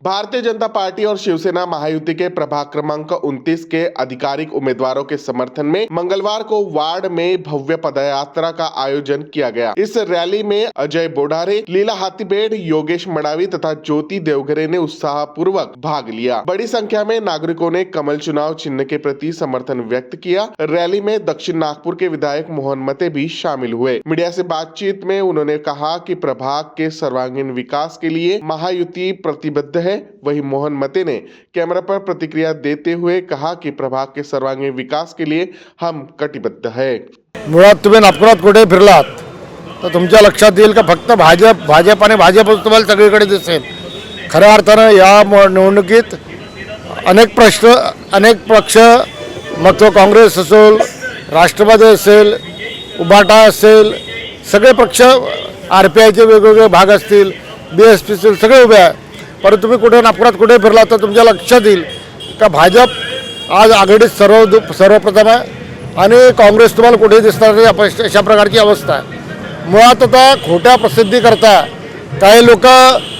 Bharatiya Janata party और शिवसेना महायुति के प्रभाग क्रमांक 29 के आधिकारिक उम्मीदवारों के समर्थन में मंगलवार को वार्ड में भव्य पदयात्रा का आयोजन किया गया। इस रैली में अजय बोडारे, लीला हाथीबेड़, योगेश मडावी तथा ज्योति देवघरे ने उत्साहपूर्वक भाग लिया। बड़ी संख्या में नागरिकों ने कमल चुनाव चिन्ह के प्रति समर्थन व्यक्त किया। रैली में दक्षिण नागपुर के विधायक मोहन मते भी शामिल हुए। मीडिया से बातचीत में उन्होंने कहा कि प्रभाग के सर्वांगीण विकास के लिए महायुति प्रतिबद्ध है। वही मोहन मते ने कैमरा पर प्रतिक्रिया देते हुए कहा कि प्रभाग के सर्वांगीण विकास के लिए हम कटिबद्ध है। मुळात तुम्ही नागपुरात कुठे फिरलात तर तुमच्या लक्षात येईल का फक्त भाजप आणि भाजपच तुम्हाला सगळीकडे दिसेल। खऱ्या अर्थानं या निवडणुकीत अनेक पक्ष, मग तो काँग्रेस असेल, राष्ट्रवादी असेल, उबाटा असेल, सगळे पक्ष, आरपीआयचे वेगवेगळे भाग असतील, बीएसपी असेल, सगळे उभे आहे। परंतु तुम्ही कुठे नागपुरात कुठे फिरला तर तुमच्या लक्षात येईल का भाजप आज आघाडीत सर्वप्रथम आहे आणि काँग्रेस तुम्हाला कुठे दिसणार नाही, अशा प्रकारची अवस्था आहे। मुळात आता खोट्या प्रसिद्धी करता काही लोक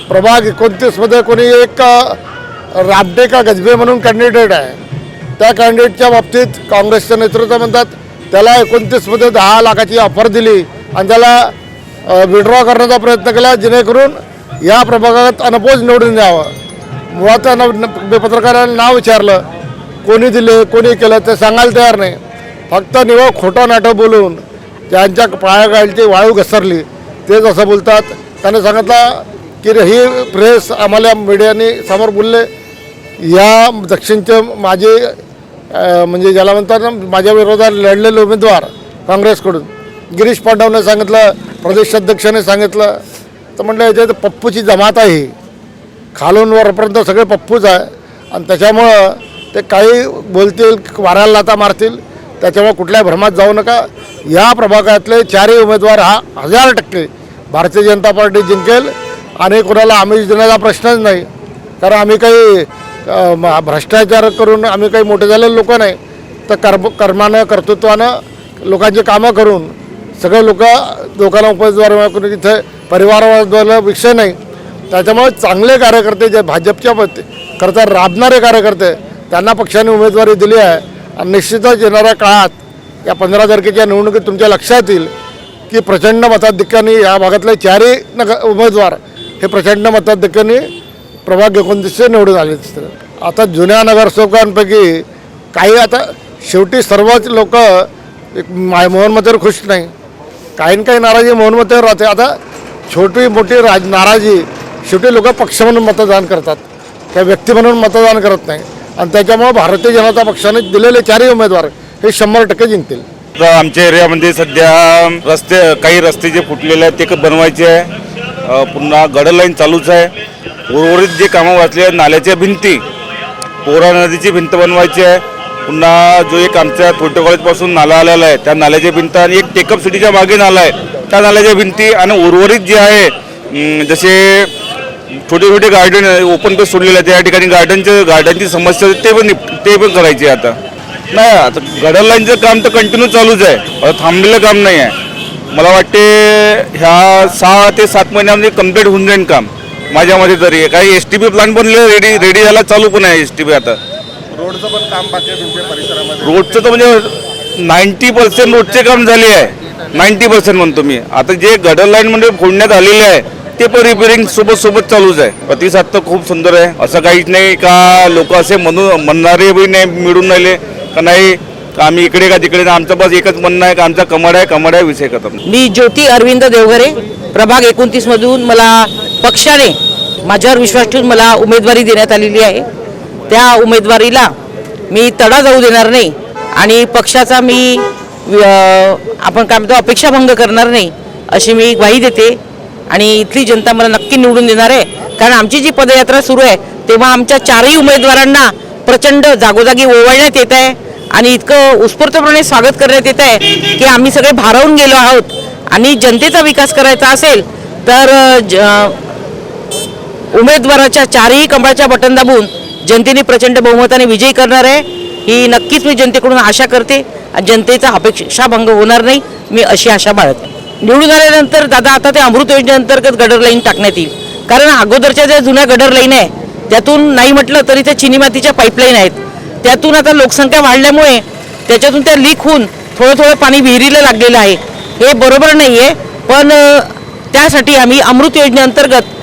प्रभाग 29 मध्ये कोणी एक राबडे का गजबे म्हणून कॅन्डिडेट आहे, त्या कॅन्डिडेटच्या बाबतीत काँग्रेसचं नेतृत्व म्हणतात त्याला 29 मध्ये 10 लाखाची ऑफर दिली आणि त्याला विड्रॉ करण्याचा प्रयत्न केला जेणेकरून या प्रभागात अनपोज निवडून द्यावं। मुळात पत्रकारांना नाव विचारलं, कोणी दिले, कोणी केलं ते सांगायला तयार नाही। फक्त निव्वळ खोटं नाटक बोलून ज्यांच्या पायाखालची वाळू घसरली तेच असं बोलतात। त्याने सांगितलं की ही प्रेस आम्हाला मीडियाने समोर बोलले, या दक्षिणचे माझे म्हणजे ज्याला म्हणतात ना माझ्या विरोधात लढलेले उमेदवार काँग्रेसकडून गिरीश पांडवने सांगितलं, प्रदेशाध्यक्षाने सांगितलं, तर म्हटलं याच्यात पप्पूची जमात आहे, खालून वरपर्यंत सगळे पप्पूच आहे आणि त्याच्यामुळं ते काही बोलतील, वाऱ्याला लाथा मारतील, त्याच्यामुळे कुठल्याही भ्रमात जाऊ नका। या प्रभागातले चारही उमेदवार 1000% भारतीय जनता पार्टी जिंकेल आणि कोणाला आमिष देण्याचा प्रश्नच नाही, कारण आम्ही काही भ्रष्टाचार करून आम्ही काही मोठे झालेले लोक नाही, तर कर्मानं कर्तृत्वानं लोकांची कामं करून सगळे लोकांना उमेदवार करून इथे परिवाराद्वारा विषय नाही। त्याच्यामुळे चांगले कार्यकर्ते जे भाजपच्या करता राबणारे कार्यकर्ते त्यांना पक्षाने उमेदवारी दिली आहे आणि निश्चितच येणाऱ्या काळात या 15 तारखेच्या निवडणुकीत तुमच्या लक्षात येईल की प्रचंड मताधिक्याने या भागातले चारही उमेदवार हे प्रचंड मताधिक्याने प्रभाग 29 निवडून आले असतात। आता जुन्या नगरसेवकांपैकी काही आता शेवटी सर्वच लोक मोहन मतेवर खुश नाही, काही नाराजी मोहन मतेवर राहते। आता छोटी मोठी नाराजी शेवटी लोक पक्ष म्हणून मतदान करतात, त्या व्यक्ती म्हणून मतदान करत नाही आणि त्याच्यामुळे भारतीय जनता पक्षाने दिलेले चारही उमेदवार हे 100% जिंकतील। आमच्या एरियामध्ये सध्या काही रस्ते जे फुटलेले आहेत ते बनवायचे आहे, पुन्हा गडर लाईन चालूच आहे, उर्वरित जे कामं वाचले नाल्याच्या भिंती, पोरा नदीची भिंत बनवायची आहे, पुन्हा जो एक आमच्या थोटे कॉलेजपासून नाला आलेला आहे त्या नाल्याच्या भिंत आणि एक टेकअप सिटीच्या मागे नाला आहे त्या नाल्याच्या भिंती आणि उर्वरित जे आहे जसे छोटे गार्डन ओपन पेस सोडलेले आहेत त्या ठिकाणी गार्डनची समस्या ते पण करायची आहे। आता नाही, आता गडर लाईनचं काम तर कंटिन्यू चालूच आहे, थांबलेलं काम नाही आहे। मला वाटते ह्या 6 ते 7 महिन्यामध्ये कम्प्लीट होऊन जाईल काम माझ्या मध्ये तरी। काही STP प्लांट बनले रेडी झाला, चालू पण आहे STP। आता रोडचं पण काम बाकी आहे तुमच्या परिसरामध्ये? रोडचं तर म्हणजे 90% रोडचे काम झाले आहे, 90% म्हणतो मी। आता जे गडर लाईन मध्ये फोडण्यात आलेले आहे ते पण रिपेरिंग सोबत चालूच आहे। प्रतिसाद तर खूप सुंदर आहे, असं काहीच नाही का लोक असे म्हणणारे बी नाही मिळून राहिले का नाही आम्ही इकडे का तिकडे, आमचं बस एकच म्हणणं आहे का आमचा कमळ आहे विषय खतम। मी ज्योती अरविंद देवघरे, प्रभाग 29 मधून मला पक्षाने माझ्यावर विश्वास ठेवून मला उमेदवारी देण्यात आलेली आहे। त्या उमेदवारीला मी तडा जाऊ देणार नाही आणि पक्षाचा मी आपण काय म्हणतो अपेक्षाभंग करणार नाही अशी मी ग्वाही देते आणि इथली जनता मला नक्की निवडून देणार आहे। कारण आमची जी पदयात्रा सुरू आहे तेव्हा आमच्या चारही उमेदवारांना प्रचंड जागोजागी ओवाळण्यात येत आहे आणि इतकं उत्स्फूर्तपणे स्वागत करण्यात येत आहे की आम्ही सगळे भारावून गेलो आहोत आणि जनतेचा विकास करायचा असेल तर उमेदवाराच्या चारही कमळाच्या बटन दाबून जनतेने प्रचंड बहुमताने विजयी करणार आहे ही नक्कीच मी जनतेकडून आशा करते। जनतेचा अपेक्षाभंग होणार नाही मी अशी आशा बाळगते। निवडून आल्यानंतर दादा आता ते अमृत योजनेअंतर्गत गडर लाईन टाकण्यात येईल, कारण अगोदरच्या ज्या जुन्या गडर लाईन आहे त्यातून नाही म्हटलं तरी त्या चिनी मातीच्या पाईपलाईन आहेत. त्यातून आता लोकसंख्या वाढल्यामुळे त्याच्यातून त्या लीक होऊन थोडं थोडं पाणी विहिरीला लागलेलं आहे. हे बरोबर नाही आहे. पण त्यासाठी आम्ही अमृत योजनेअंतर्गत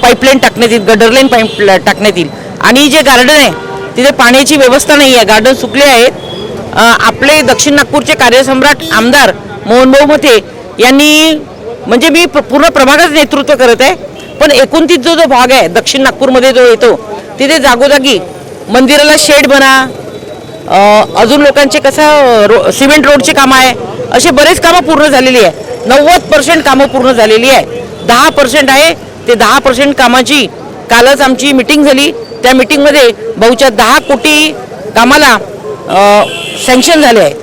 पाईपलाईन टाकण्यात येईल, गटर लाईन पाईप टाकण्यात येईल. आणि जे गार्डन आहे तिथे पाण्याची व्यवस्था नाही आहे, गार्डन सुकले आहेत. आपले दक्षिण नागपूरचे कार्यसम्राट आमदार मोहनभाऊ मते यांनी, म्हणजे मी पूर्ण प्रभागाचं नेतृत्व करत आहे, पण 29 जो भाग आहे दक्षिण नागपूरमध्ये जो येतो तिथे जागोजागी मंदिराला शेड बना, अजून लोकांचे कसं सिमेंट रोडचे कामं आहे, असे बरेच कामं पूर्ण झालेली आहे. 90% कामं पूर्ण झालेली आहे. 10% आहे. ते 10% कामाची कालच आमची मिटिंग झाली. त्या मिटिंगमध्ये बहुच्या 10 कोटी कामाला सँक्शन झाले आहे.